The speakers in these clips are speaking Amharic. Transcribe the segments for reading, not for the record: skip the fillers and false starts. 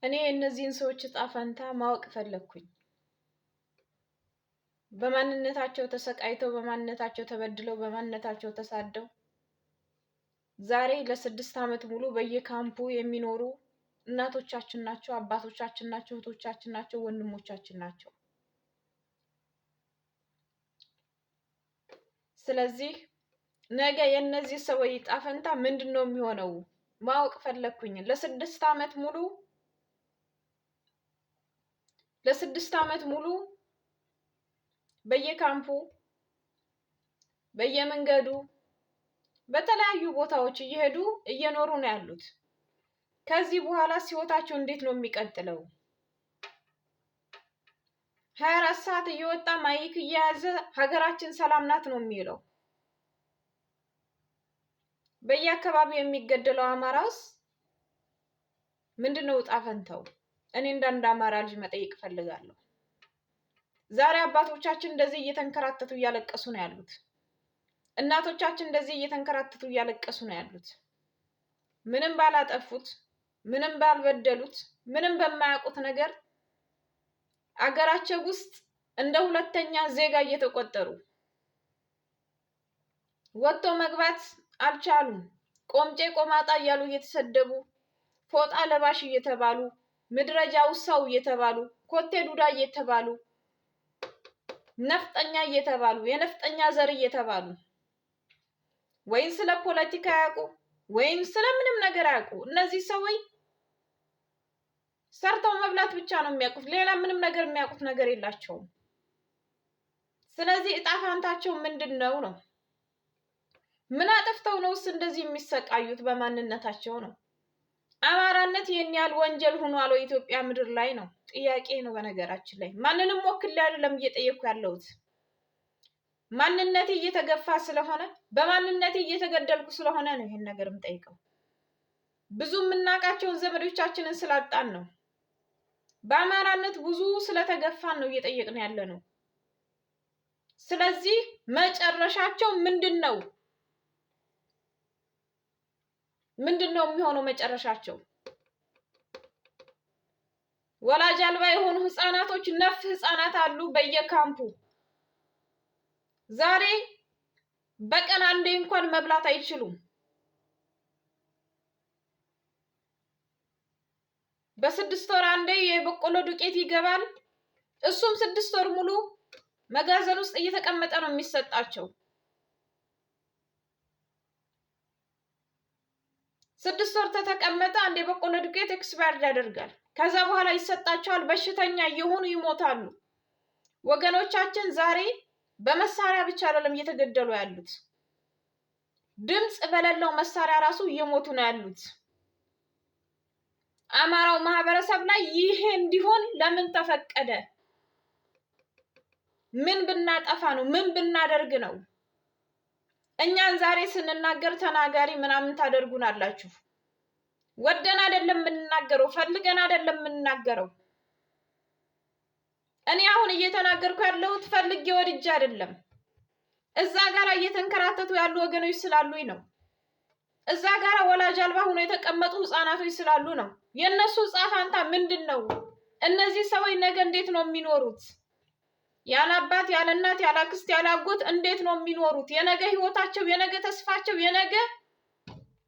እኔ እነዚህን ሰዎች ዕጣ ፈንታ ማወቅ ፈለኩኝ። በማንነታቸው ተሰቃይተው፣ በማንነታቸው ተበድለው፣ በማንነታቸው ተሳደው ዛሬ ለ6 ዓመት ሙሉ በየካምፑ የሚኖሩ እናቶቻችን ናቸው፣ አባቶቻችን ናቸው፣ እህቶቻችን ናቸው፣ ወንድሞቻችን ናቸው። ስለዚህ ነገ የእነዚህ ሰዎች ዕጣ ፈንታ ምንድነው የሚሆነው ማወቅ ፈለኩኝ። ለ6 ዓመት ሙሉ በየካምፑ በየመንገዱ በተለያዩ ቦታዎች እየሄዱ እየኖሩ ነው ያሉት። ከዚህ በኋላ ህይወታቸው እንዴት ነው የሚቀጥለው? 24 ሰዓት እየወጣ ማይክ እየያዘ ሀገራችን ሰላም ናት ነው የሚለው። በየአካባቢው የሚገደለው አማራስ ምንድነው ዕጣ ፈንታው? እኔ እንዳንድ አማራ ልጅ መጠየቅ ፈልጋለሁ። ዛሬ አባቶቻችን እንደዚህ እየተንከራተቱ እያለቀሱ ነው ያሉት። እናቶቻችን እንደዚህ እየተንከራተቱ እያለቀሱ ነው ያሉት። ምንም ባላጠፉት፣ ምንም ባልበደሉት፣ ምንም በማያውቁት ነገር አገራቸው ውስጥ እንደ ሁለተኛ ዜጋ እየተቆጠሩ ወጥቶ መግባት አልቻሉም። ቆምጬ ቆማጣ እያሉ እየተሰደቡ፣ ፎጣ ለባሽ እየተባሉ፣ ምድረጃ ውሳው እየተባሉ፣ ኮቴ ዱዳ እየተባሉ፣ ነፍጠኛ እየተባሉ፣ የነፍጠኛ ዘር እየተባሉ ወይም ስለ ፖለቲካ ያውቁ ወይም ስለምንም ነገር ያውቁ። እነዚህ ሰዎች ሰርተው መብላት ብቻ ነው የሚያውቁት። ሌላ ምንም ነገር የሚያውቁት ነገር የላቸውም። ስለዚህ ዕጣ ፈንታቸው ምንድነው ነው? ምን አጥፍተው ነውስ እንደዚህ የሚሰቃዩት? በማንነታቸው ነው። አማራነት ይሄን ያህል ወንጀል ሆኗል ወይ ኢትዮጵያ ምድር ላይ ነው ጥያቄ ነው። በነገራችን ላይ ማንንም ወክሌ አይደለም እየጠየኩ ያለሁት። ማንነቴ እየተገፋ ስለሆነ፣ በማንነቴ እየተገደልኩ ስለሆነ ነው ይሄን ነገር የምጠይቀው። ብዙ የምናውቃቸውን ዘመዶቻችንን ስላጣን ነው። በአማራነት ብዙ ስለተገፋን ነው እየጠየቅን ያለ ነው። ስለዚህ መጨረሻቸው ምንድነው? ምንድነው የሚሆነው መጨረሻቸው? ወላጅ አልባ የሆኑ ህፃናቶች፣ ነፍ ህፃናት አሉ በየካምፑ። ዛሬ በቀን አንዴ እንኳን መብላት አይችሉም። በ6 ወር አንዴ የበቆሎ ዱቄት ይገባል። እሱም 6 ወር ሙሉ መጋዘን ውስጥ እየተቀመጠ ነው የሚሰጣቸው። 6 ወር ተተቀመጠ አንድ የበቆሎ ዱቄት ኤክስፓየርድ ያደርጋል። ከዛ በኋላ ይሰጣቸዋል። በሽተኛ እየሆኑ ይሞታሉ። ወገኖቻችን ዛሬ በመሳሪያ ብቻ አይደለም እየተገደሉ ያሉት፣ ድምጽ በሌለው መሳሪያ ራሱ እየሞቱ ነው ያሉት። አማራው ማህበረሰብ ላይ ይሄ እንዲሆን ለምን ተፈቀደ? ምን ብናጠፋ ነው? ምን ብናደርግ ነው? እኛን ዛሬ ስንናገር ተናጋሪ ምናምን ታደርጉናላችሁ። ወደን አይደለም የምንናገረው፣ ፈልገን አይደለም የምንናገረው። እኔ አሁን እየተናገርኩ ያለሁት ፈልጌ ወድጄ አይደለም። እዛ ጋር እየተንከራተቱ ያሉ ወገኖች ስላሉኝ ነው። እዛ ጋር ወላጅ አልባ ሆነው የተቀመጡ ህፃናቶች ስላሉ ነው። የነሱ ዕጣ ፈንታ ምንድነው? እነዚህ ሰዎች ነገ እንዴት ነው የሚኖሩት? ያለ አባት፣ ያለ እናት፣ ያለ አክስት፣ ያለ አጎት እንዴት ነው የሚኖሩት? የነገ ህይወታቸው፣ የነገ ተስፋቸው፣ የነገ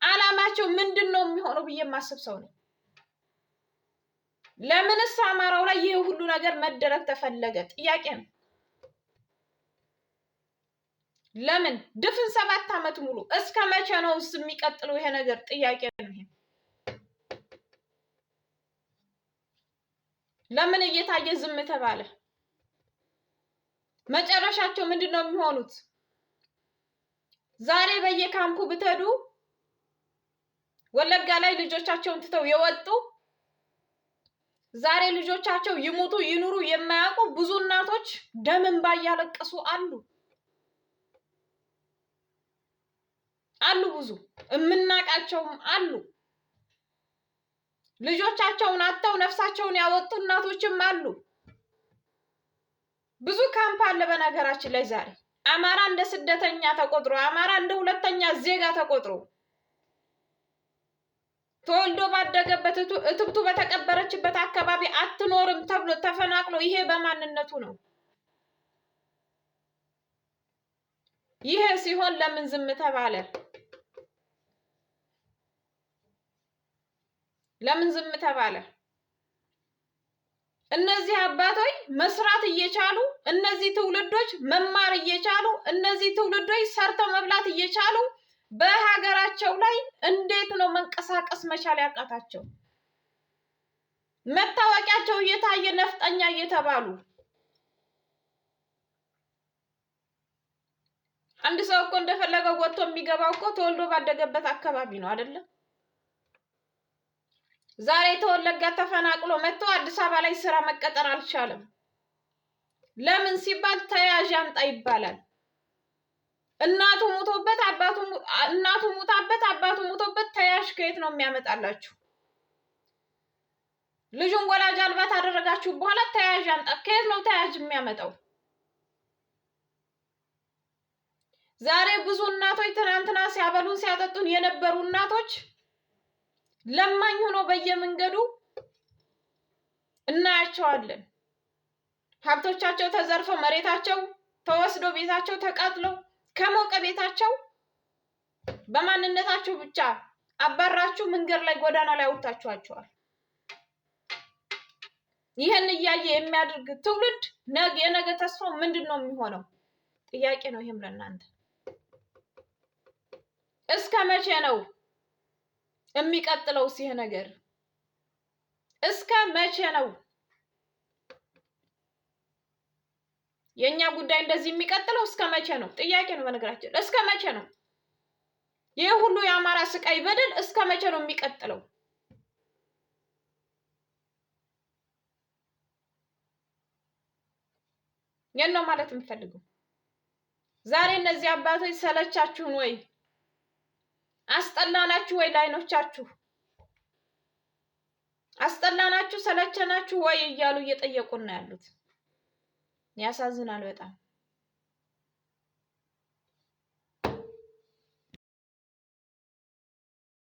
አላማቸው ምንድነው የሚሆነው ብዬ የማስብ ሰው ነኝ። ለምንስ አማራው ላይ ይሄ ሁሉ ነገር መደረግ ተፈለገ? ጥያቄ ነው። ለምን ድፍን 7 ዓመት ሙሉ እስከ መቼ ነው የሚቀጥለው ይሄ ነገር? ጥያቄ ነው። ይሄ ለምን እየታየ ዝም ተባለ? መጨረሻቸው ምንድነው የሚሆኑት? ዛሬ በየካምፑ ብትሄዱ ወለጋ ላይ ልጆቻቸውን ትተው የወጡ ዛሬ ልጆቻቸው ይሞቱ ይኑሩ የማያውቁ ብዙ እናቶች ደም እንባ እያለቀሱ አሉ። ብዙ የምናውቃቸውም አሉ። ልጆቻቸውን አጥተው ነፍሳቸውን ያወጡ እናቶችም አሉ። ብዙ ካምፕ አለ። በነገራችን ላይ ዛሬ አማራ እንደ ስደተኛ ተቆጥሮ፣ አማራ እንደ ሁለተኛ ዜጋ ተቆጥሮ ተወልዶ ባደገበት እትብቱ በተቀበረችበት አካባቢ አትኖርም ተብሎ ተፈናቅሎ ይሄ በማንነቱ ነው። ይሄ ሲሆን ለምን ዝም ተባለ? ለምን ዝም ተባለ? እነዚህ አባቶች መስራት እየቻሉ እነዚህ ትውልዶች መማር እየቻሉ እነዚህ ትውልዶች ሰርተው መብላት እየቻሉ በሀገራቸው ላይ እንዴት ነው መንቀሳቀስ መቻል ያቃታቸው? መታወቂያቸው እየታየ ነፍጠኛ እየተባሉ አንድ ሰው እኮ እንደፈለገው ወጥቶ የሚገባው እኮ ተወልዶ ባደገበት አካባቢ ነው አይደለም? ዛሬ ተወለጋ ተፈናቅሎ መጥቶ አዲስ አበባ ላይ ስራ መቀጠር አልቻለም። ለምን ሲባል ተያዥ አምጣ ይባላል። እናቱ ሙቶበት አባቱ ሙቶበት ተያዥ ከየት ነው የሚያመጣላችሁ? ልጁን ወላጅ አልባ ታደረጋችሁ በኋላ ተያዥ አምጣ፣ ከየት ነው ተያዥ የሚያመጣው? ዛሬ ብዙ እናቶች ትናንትና ሲያበሉን ሲያጠጡን የነበሩ እናቶች ለማኝ ሆኖ በየመንገዱ እናያቸዋለን። ሀብቶቻቸው ተዘርፈው መሬታቸው ተወስዶ ቤታቸው ተቃጥለው ከሞቀ ቤታቸው በማንነታቸው ብቻ አባራችሁ መንገድ ላይ ጎዳና ላይ አውጥታችኋቸዋል። ይህን እያየ የሚያደርግ ትውልድ የነገ ተስፋው ምንድን ነው የሚሆነው? ጥያቄ ነው ይሄም ለእናንተ። እስከ መቼ ነው የሚቀጥለው ይሄ ነገር? እስከ መቼ ነው የኛ ጉዳይ እንደዚህ የሚቀጥለው? እስከ መቼ ነው? ጥያቄ ነው በነገራችን። እስከ መቼ ነው ይሄ ሁሉ የአማራ ስቃይ በደል? እስከ መቼ ነው የሚቀጥለው? የት ነው ማለት የምፈልገው? ዛሬ እነዚህ አባቶች ሰለቻችሁን ወይ? አስጠላናችሁ ወይ? ላይኖቻችሁ አስጠላናችሁ፣ ሰለቸናችሁ ወይ እያሉ እየጠየቁን ነው ያሉት። ያሳዝናል በጣም።